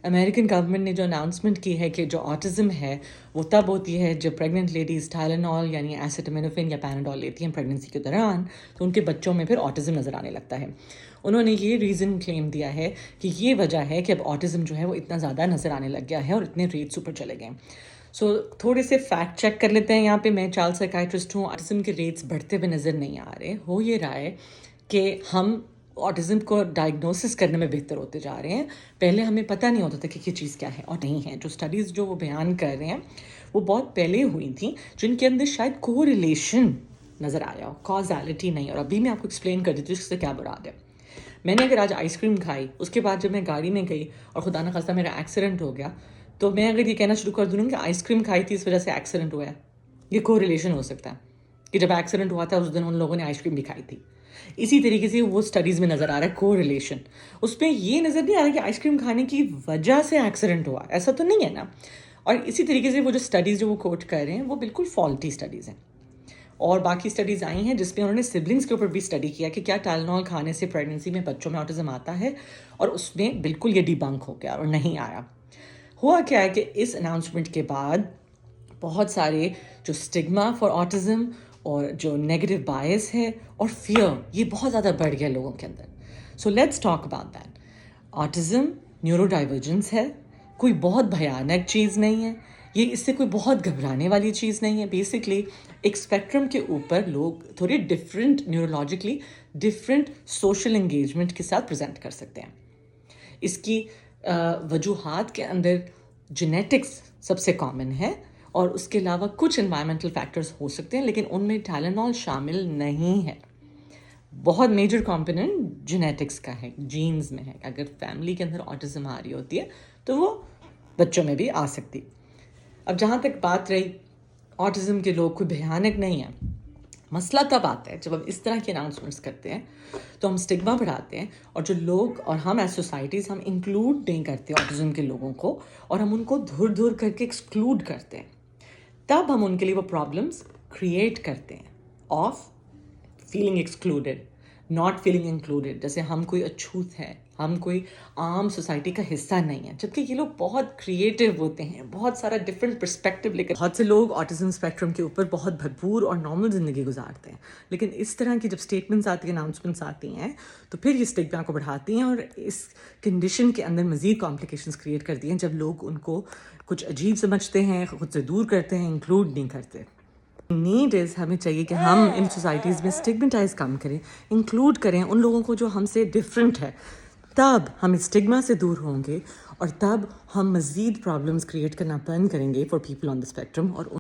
American government نے جو announcement کی ہے کہ جو آٹزم ہے وہ تب ہوتی ہے جب پریگننٹ لیڈیز ٹائلینول یعنی ایسیٹامینوفین یا پیناڈول لیتی ہیں پریگننسی کے دوران، تو ان کے بچوں میں پھر آٹزم نظر آنے لگتا ہے. انہوں نے یہ ریزن کلیم دیا ہے کہ یہ وجہ ہے کہ اب آٹزم جو ہے وہ اتنا زیادہ نظر آنے لگ گیا ہے اور اتنے ریٹس اوپر چلے گئے. سو تھوڑے سے فیکٹ چیک کر لیتے ہیں یہاں پہ. میں چائلڈ سائیکائٹرسٹ ہوں. آٹزم کے ریٹس بڑھتے ہوئے نظر نہیں آ رہے. ہو یہ رہا ہے کہ ہم آٹزم کو ڈائگنوسس کرنے میں بہتر ہوتے جا رہے ہیں. پہلے ہمیں پتہ نہیں ہوتا تھا کہ یہ چیز کیا ہے اور نہیں ہے. جو اسٹڈیز جو وہ بیان کر رہے ہیں وہ بہت پہلے ہوئی تھیں جن کے اندر شاید کو ریلیشن نظر آیا ہو، کازیلٹی نہیں. اور ابھی میں آپ کو ایکسپلین کر دیتی ہوں اس سے کیا مراد ہے. میں نے اگر آج آئس کریم کھائی، اس کے بعد جب میں گاڑی میں گئی اور خدا نہ خواستہ میرا ایکسیڈنٹ ہو گیا، تو میں اگر یہ کہنا شروع کر دوں کہ آئس کریم کھائی تھی اس وجہ سے ایکسیڈنٹ ہوا ہے، یہ کو ریلیشن ہو سکتا ہے کہ جب ایکسیڈنٹ ہوا تھا اس دن ان لوگوں نے آئس کریم بھی کھائی تھی. اسی طریقے سے وہ اسٹڈیز میں نظر آ رہا ہے کو ریلیشن. اس میں یہ نظر نہیں آ رہا کہ آئس کریم کھانے کی وجہ سے ایکسیڈنٹ ہوا، ایسا تو نہیں ہے نا. اور اسی طریقے سے وہ جو اسٹڈیز جو وہ کوٹ کر رہے ہیں وہ بالکل فالٹی اسٹڈیز ہیں. اور باقی اسٹڈیز آئی ہیں جس میں انہوں نے سبلنگس کے اوپر بھی اسٹڈی کیا کہ کیا ٹائلینول کھانے سے پریگننسی میں بچوں میں آٹزم آتا ہے، اور اس میں بالکل یہ ڈی بنک ہو گیا اور نہیں آیا. ہوا کیا ہے کہ اس اناؤنسمنٹ کے بعد بہت سارے جو اسٹگما فار آٹزم اور جو نیگیٹو بائس ہے اور فیئر، یہ بہت زیادہ بڑھ گیا لوگوں کے اندر. So let's talk about that. Autism neurodivergence ہے، کوئی بہت بھیانک چیز نہیں ہے. یہ اس سے کوئی بہت گھبرانے والی چیز نہیں ہے. بیسکلی ایک اسپیکٹرم کے اوپر لوگ تھوڑی different neurologically different social engagement کے ساتھ پریزنٹ کر سکتے ہیں. اس کی وجوہات کے اندر جینیٹکس سب سے کامن ہے، اور اس کے علاوہ کچھ انوائرمنٹل فیکٹرز ہو سکتے ہیں، لیکن ان میں ٹائلینول شامل نہیں ہے. بہت میجر کمپوننٹ جینیٹکس کا ہے، جینز میں ہے. اگر فیملی کے اندر آٹزم آ رہی ہوتی ہے تو وہ بچوں میں بھی آ سکتی. اب جہاں تک بات رہی آٹزم کے لوگ کوئی بھیانک نہیں ہے، مسئلہ تب آتا ہے جب ہم اس طرح کے اناؤنسمنٹس کرتے ہیں تو ہم اسٹگما بڑھاتے ہیں، اور جو لوگ اور ہم ایز سوسائٹیز ہم انکلوڈ نہیں کرتے آٹزم کے لوگوں کو، اور ہم ان کو دھر دھر کر کے ایکسکلوڈ کرتے ہیں. تب ہم ان کے لیے وہ پرابلمس کریٹ کرتے ہیں of feeling excluded, not feeling included. جیسے ہم کوئی اچھوت ہے، ہم کوئی عام سوسائٹی کا حصہ نہیں ہے، جبکہ یہ لوگ بہت کریٹیو ہوتے ہیں، بہت سارا ڈفرینٹ پرسپیکٹیو لے کر. بہت سے لوگ آٹزم اسپیکٹرم کے اوپر بہت بھرپور اور نارمل زندگی گزارتے ہیں، لیکن اس طرح کی جب اسٹیٹمنٹس آتی ہیں، اناؤنسمنٹس آتی ہیں، تو پھر یہ اسٹگما کو بڑھاتی ہیں اور اس کنڈیشن کے اندر مزید کمپلیکیشنس کریٹ کرتی ہیں جب لوگ ان کو کچھ عجیب سمجھتے ہیں، خود سے دور کرتے ہیں، انکلوڈ نہیں کرتے. نیڈ از، ہمیں چاہیے کہ ہم ان سوسائٹیز میں اسٹگمیٹائز کم کریں، انکلوڈ کریں ان لوگوں کو جو ہم سے ڈفرینٹ ہے. تب ہم اسٹگما سے دور ہوں گے، اور تب ہم مزید پرابلمس کریٹ کرنا بند کریں گے for people on the spectrum. اور